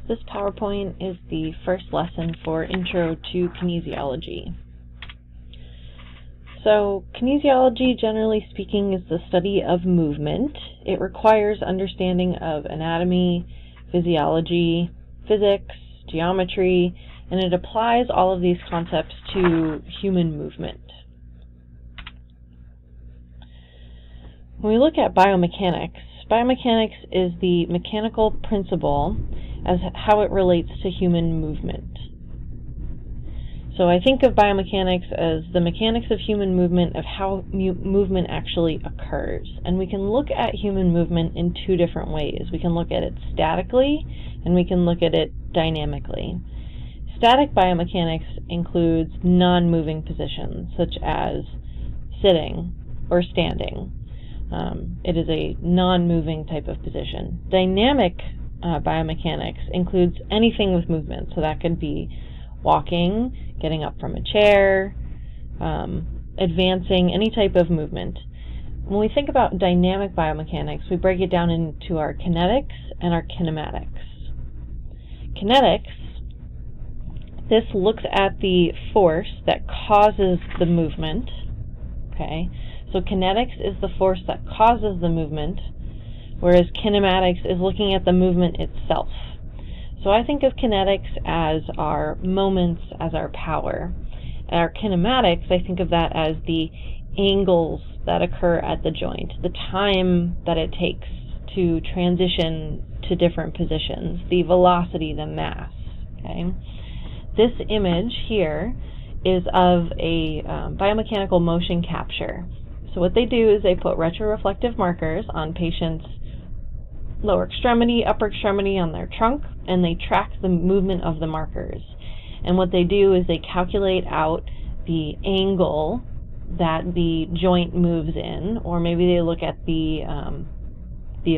This PowerPoint is the first lesson for Intro to Kinesiology. So, kinesiology, generally speaking, is the study of movement. It requires understanding of anatomy, physiology, physics, geometry, and it applies all of these concepts to human movement. When we look at biomechanics, biomechanics is the mechanical principle as how it relates to human movement. So I think of biomechanics as the mechanics of human movement, of how movement actually occurs. And we can look at human movement in two different ways. We can look at it statically, and we can look at it dynamically. Static biomechanics includes non-moving positions, such as sitting or standing. It is a non-moving type of position. Dynamic biomechanics includes anything with movement, so that could be walking, getting up from a chair, advancing, any type of movement. When we think about dynamic biomechanics, we break it down into our kinetics and our kinematics. Kinetics, this looks at the force that causes the movement, okay? So kinetics is the force that causes the movement, whereas kinematics is looking at the movement itself. So I think of kinetics as our moments, as our power. Our kinematics, I think of that as the angles that occur at the joint, the time that it takes to transition to different positions, the velocity, the mass. Okay? This image here is of a biomechanical motion capture. So what they do is they put retroreflective markers on patients' lower extremity, upper extremity, on their trunk, and they track the movement of the markers. And what they do is they calculate out the angle that the joint moves in, or maybe they look at the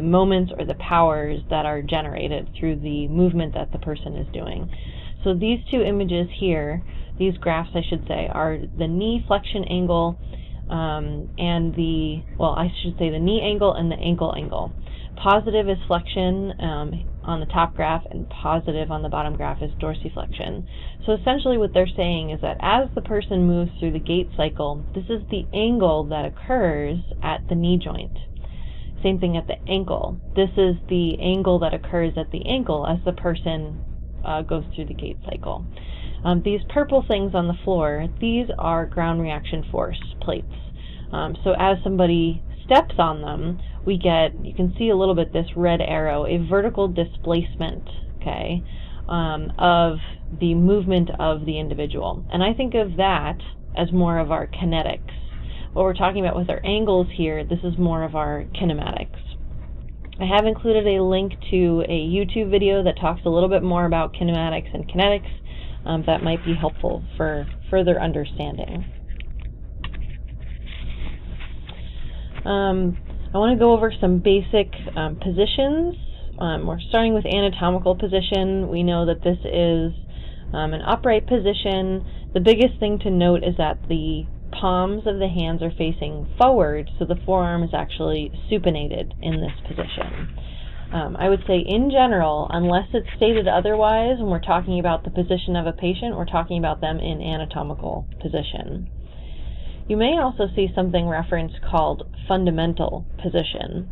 moments or the powers that are generated through the movement that the person is doing. So these two images here, these graphs I should say, are the knee flexion angle and the knee angle and the ankle angle. Positive is flexion on the top graph, and positive on the bottom graph is dorsiflexion. So essentially what they're saying is that as the person moves through the gait cycle, this is the angle that occurs at the knee joint. Same thing at the ankle. This is the angle that occurs at the ankle as the person goes through the gait cycle. These purple things on the floor, these are ground reaction force plates. So as somebody steps on them, we get, you can see a little bit this red arrow, a vertical displacement, okay, of the movement of the individual. And I think of that as more of our kinetics. What we're talking about with our angles here, this is more of our kinematics. I have included a link to a YouTube video that talks a little bit more about kinematics and kinetics. That might be helpful for further understanding. I want to go over some basic positions. We're starting with anatomical position. We know that this is an upright position. The biggest thing to note is that the palms of the hands are facing forward, so the forearm is actually supinated in this position. I would say in general, unless it's stated otherwise, when we're talking about the position of a patient, we're talking about them in anatomical position. You may also see something referenced called fundamental position.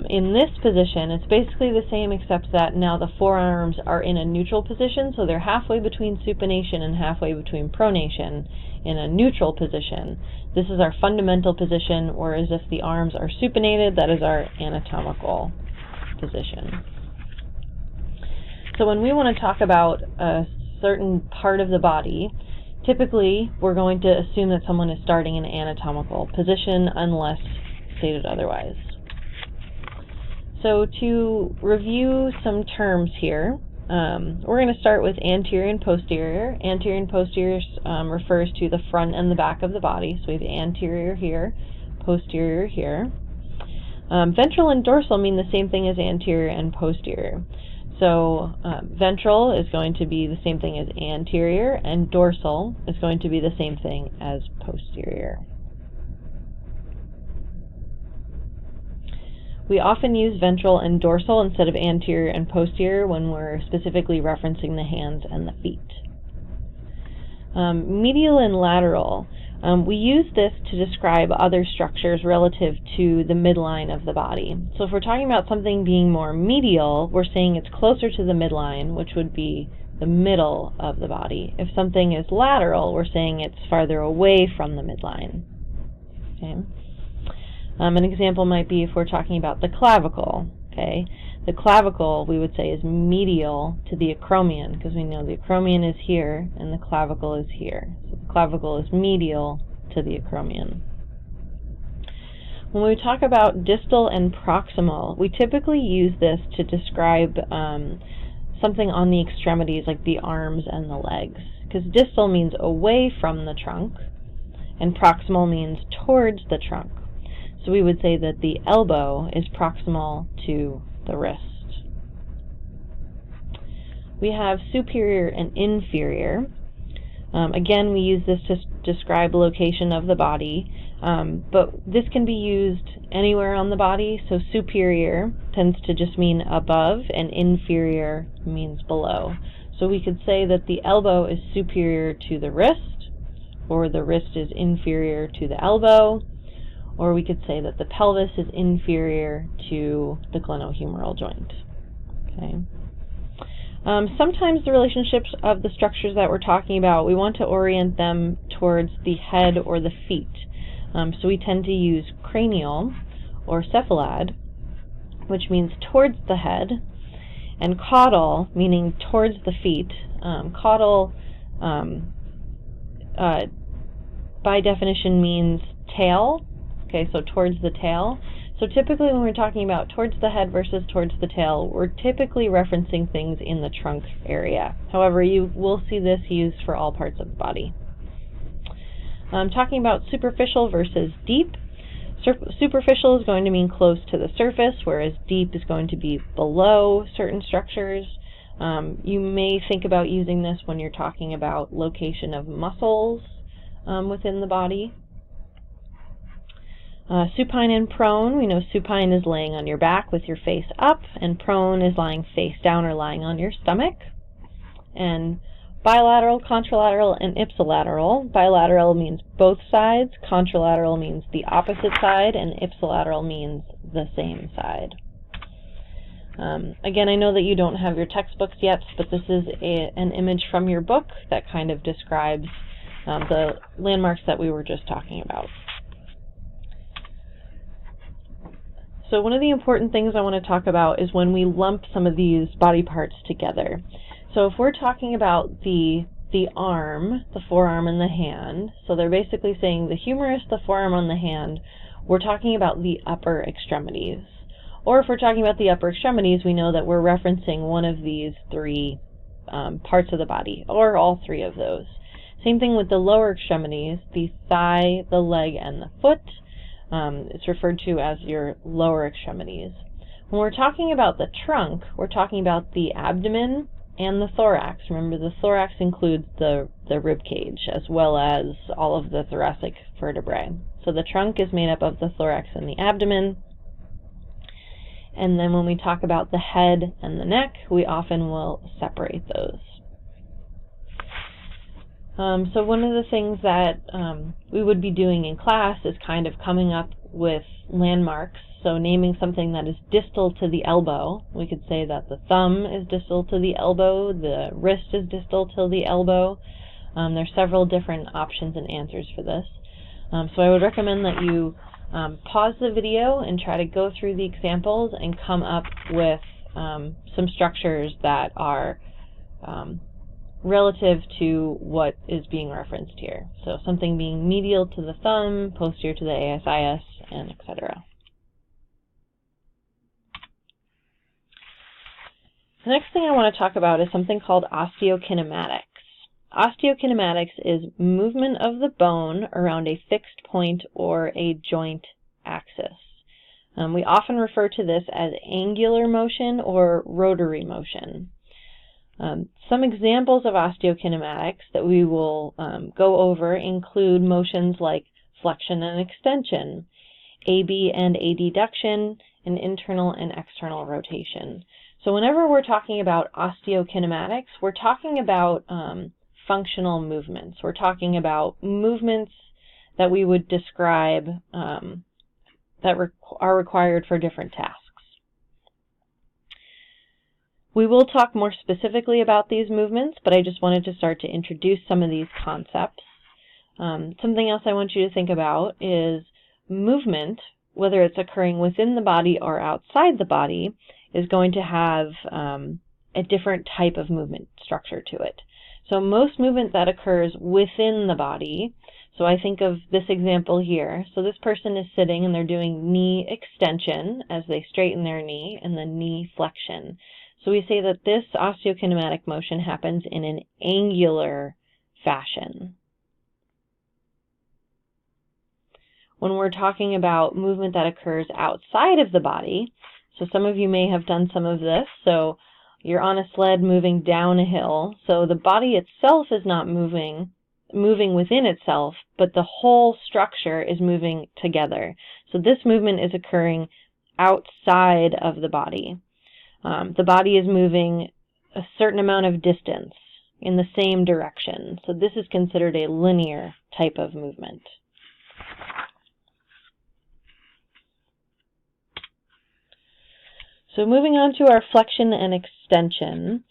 In this position, it's basically the same except that now the forearms are in a neutral position, so they're halfway between supination and halfway between pronation in a neutral position. This is our fundamental position, whereas if the arms are supinated, that is our anatomical position. So when we want to talk about a certain part of the body, typically we're going to assume that someone is starting in an anatomical position unless stated otherwise. So to review some terms here, we're going to start with anterior and posterior. Anterior and posterior refers to the front and the back of the body. So we have anterior here, posterior here. Ventral and dorsal mean the same thing as anterior and posterior. So ventral is going to be the same thing as anterior, and dorsal is going to be the same thing as posterior. We often use ventral and dorsal instead of anterior and posterior when we're specifically referencing the hands and the feet. Medial and lateral. We use this to describe other structures relative to the midline of the body. So if we're talking about something being more medial, we're saying it's closer to the midline, which would be the middle of the body. If something is lateral, we're saying it's farther away from the midline. Okay. An example might be if we're talking about the clavicle. Okay. The clavicle, we would say, is medial to the acromion, because we know the acromion is here and the clavicle is here. So the clavicle is medial to the acromion. When we talk about distal and proximal, we typically use this to describe something on the extremities, like the arms and the legs, because distal means away from the trunk, and proximal means towards the trunk. So we would say that the elbow is proximal to the wrist. We have superior and inferior. Again, we use this to describe location of the body, but this can be used anywhere on the body. So superior tends to just mean above, and inferior means below. So we could say that the elbow is superior to the wrist, or the wrist is inferior to the elbow, or we could say that the pelvis is inferior to the glenohumeral joint. Okay. Sometimes the relationships of the structures that we're talking about, we want to orient them towards the head or the feet. So we tend to use cranial or cephalad, which means towards the head, and caudal, meaning towards the feet. Caudal, by definition, means tail. Okay, so towards the tail. So typically when we're talking about towards the head versus towards the tail, we're typically referencing things in the trunk area. However, you will see this used for all parts of the body. Talking about superficial versus deep. Superficial is going to mean close to the surface, whereas deep is going to be below certain structures. You may think about using this when you're talking about location of muscles within the body. Supine and prone, we know supine is laying on your back with your face up, and prone is lying face down or lying on your stomach. And bilateral, contralateral, and ipsilateral. Bilateral means both sides, contralateral means the opposite side, and ipsilateral means the same side. Again, I know that you don't have your textbooks yet, but this is an image from your book that kind of describes the landmarks that we were just talking about. So one of the important things I want to talk about is when we lump some of these body parts together. So if we're talking about the arm, the forearm, and the hand, so they're basically saying the humerus, the forearm, and the hand, we're talking about the upper extremities. Or if we're talking about the upper extremities, we know that we're referencing one of these three parts of the body, or all three of those. Same thing with the lower extremities, the thigh, the leg, and the foot. It's referred to as your lower extremities. When we're talking about the trunk, we're talking about the abdomen and the thorax. Remember, the thorax includes the rib cage as well as all of the thoracic vertebrae. So the trunk is made up of the thorax and the abdomen. And then when we talk about the head and the neck, we often will separate those. So one of the things that we would be doing in class is kind of coming up with landmarks. So naming something that is distal to the elbow. We could say that the thumb is distal to the elbow, the wrist is distal to the elbow. There's several different options and answers for this. So I would recommend that you pause the video and try to go through the examples and come up with some structures that are relative to what is being referenced here. So something being medial to the thumb, posterior to the ASIS, and etc. The next thing I want to talk about is something called osteokinematics. Osteokinematics is movement of the bone around a fixed point or a joint axis. We often refer to this as angular motion or rotary motion. Some examples of osteokinematics that we will go over include motions like flexion and extension, AB and adduction, and internal and external rotation. So whenever we're talking about osteokinematics, we're talking about functional movements. We're talking about movements that we would describe that are required for different tasks. We will talk more specifically about these movements, but I just wanted to start to introduce some of these concepts. Something else I want you to think about is movement, whether it's occurring within the body or outside the body, is going to have a different type of movement structure to it. So most movement that occurs within the body, so I think of this example here. So this person is sitting and they're doing knee extension as they straighten their knee and then knee flexion. So we say that this osteokinematic motion happens in an angular fashion. When we're talking about movement that occurs outside of the body, so some of you may have done some of this, so you're on a sled moving down a hill, so the body itself is not moving within itself, but the whole structure is moving together. So this movement is occurring outside of the body. The body is moving a certain amount of distance in the same direction. So this is considered a linear type of movement. So moving on to our flexion and extension.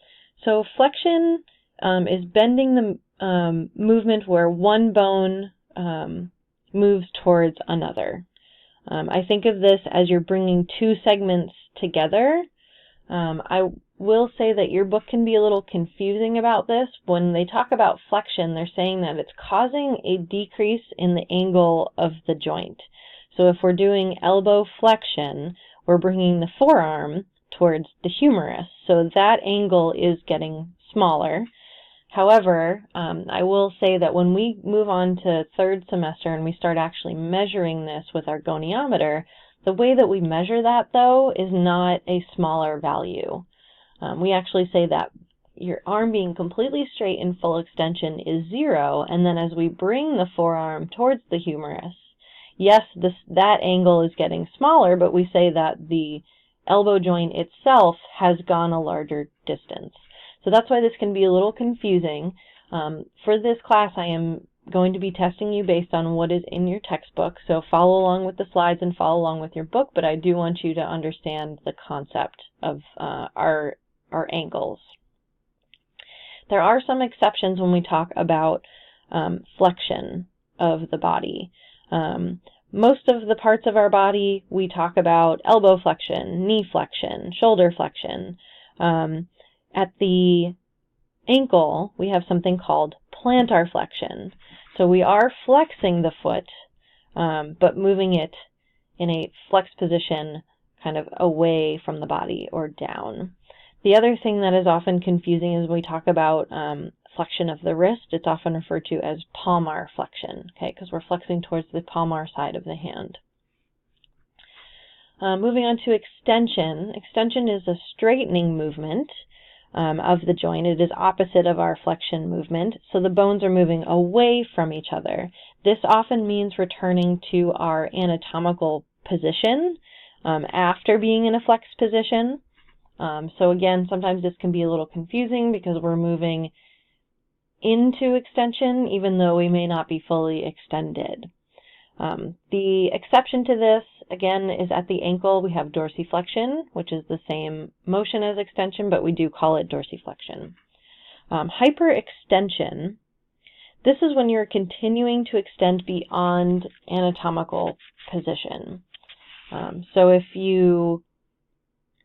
So flexion is bending the movement where one bone moves towards another. I think of this as you're bringing two segments together. I will say that your book can be a little confusing about this. When they talk about flexion, they're saying that it's causing a decrease in the angle of the joint. So if we're doing elbow flexion, we're bringing the forearm towards the humerus. So that angle is getting smaller. However, I will say that when we move on to third semester and we start actually measuring this with our goniometer, the way that we measure that, though, is not a smaller value. We actually say that your arm being completely straight in full extension is 0, and then as we bring the forearm towards the humerus, yes, that angle is getting smaller, but we say that the elbow joint itself has gone a larger distance. So that's why this can be a little confusing. For this class, I am going to be testing you based on what is in your textbook, so follow along with the slides and follow along with your book, but I do want you to understand the concept of our angles. There are some exceptions when we talk about flexion of the body. Most of the parts of our body, we talk about elbow flexion, knee flexion, shoulder flexion. At the ankle, we have something called plantar flexion. So we are flexing the foot, but moving it in a flexed position kind of away from the body or down. The other thing that is often confusing is when we talk about flexion of the wrist. It's often referred to as palmar flexion, okay, because we're flexing towards the palmar side of the hand. Moving on to extension. Extension is a straightening movement of the joint. It is opposite of our flexion movement, so the bones are moving away from each other. This often means returning to our anatomical position after being in a flexed position. So again, sometimes this can be a little confusing because we're moving into extension even though we may not be fully extended. The exception to this, again, is at the ankle. We have dorsiflexion, which is the same motion as extension, but we do call it dorsiflexion. Hyperextension, this is when you're continuing to extend beyond anatomical position. So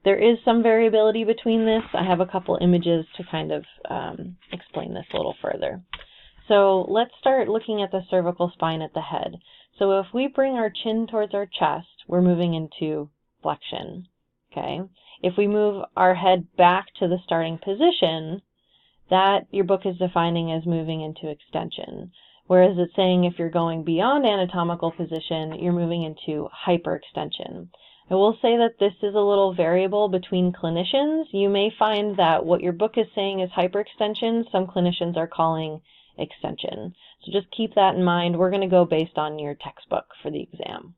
there is some variability between this. I have a couple images to kind of explain this a little further. So let's start looking at the cervical spine at the head. So if we bring our chin towards our chest, we're moving into flexion, okay? If we move our head back to the starting position, that your book is defining as moving into extension. Whereas it's saying if you're going beyond anatomical position, you're moving into hyperextension. I will say that this is a little variable between clinicians. You may find that what your book is saying is hyperextension, some clinicians are calling extension. So just keep that in mind. We're going to go based on your textbook for the exam.